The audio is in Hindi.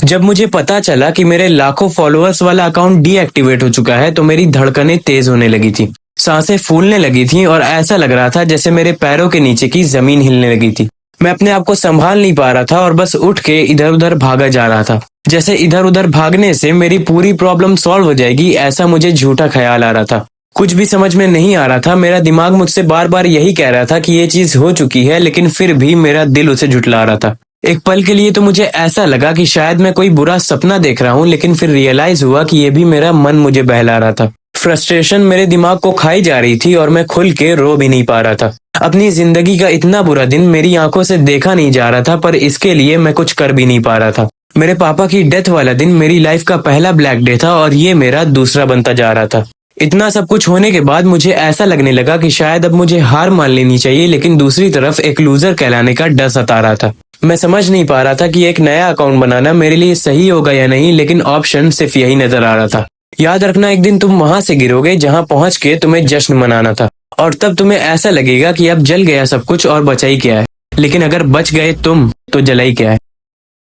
जब मुझे पता चला कि मेरे लाखों फॉलोअर्स वाला अकाउंट डीएक्टिवेट हो चुका है तो मेरी धड़कनें तेज होने लगी थी, सांसें फूलने लगी थीं और ऐसा लग रहा था जैसे मेरे पैरों के नीचे की जमीन हिलने लगी थी। मैं अपने आप को संभाल नहीं पा रहा था और बस उठ के इधर उधर भागा जा रहा था, जैसे इधर उधर भागने से मेरी पूरी प्रॉब्लम सॉल्व हो जाएगी, ऐसा मुझे झूठा ख्याल आ रहा था। कुछ भी समझ में नहीं आ रहा था। मेरा दिमाग मुझसे बार बार यही कह रहा था कि ये चीज हो चुकी है, लेकिन फिर भी मेरा दिल उसे झुठला रहा था। एक पल के लिए तो मुझे ऐसा लगा कि शायद मैं कोई बुरा सपना देख रहा हूँ, लेकिन फिर रियलाइज हुआ कि ये भी मेरा मन मुझे बहला रहा था। फ्रस्ट्रेशन मेरे दिमाग को खाई जा रही थी और मैं खुल के रो भी नहीं पा रहा था। अपनी जिंदगी का इतना बुरा दिन मेरी आंखों से देखा नहीं जा रहा था, पर इसके लिए मैं कुछ कर भी नहीं पा रहा था। मेरे पापा की डेथ वाला दिन मेरी लाइफ का पहला ब्लैक डे था और ये मेरा दूसरा बनता जा रहा था। इतना सब कुछ होने के बाद मुझे ऐसा लगने लगा कि शायद अब मुझे हार मान लेनी चाहिए, लेकिन दूसरी तरफ एक लूजर कहलाने का डर सता रहा था। मैं समझ नहीं पा रहा था कि एक नया अकाउंट बनाना मेरे लिए सही होगा या नहीं, लेकिन ऑप्शन सिर्फ यही नजर आ रहा था। याद रखना, एक दिन तुम वहां से गिरोगे जहां पहुंच के तुम्हें जश्न मनाना था, और तब तुम्हें ऐसा लगेगा कि अब जल गया सब कुछ और बचा ही क्या है। लेकिन अगर बच गए तुम, तो जला ही क्या है।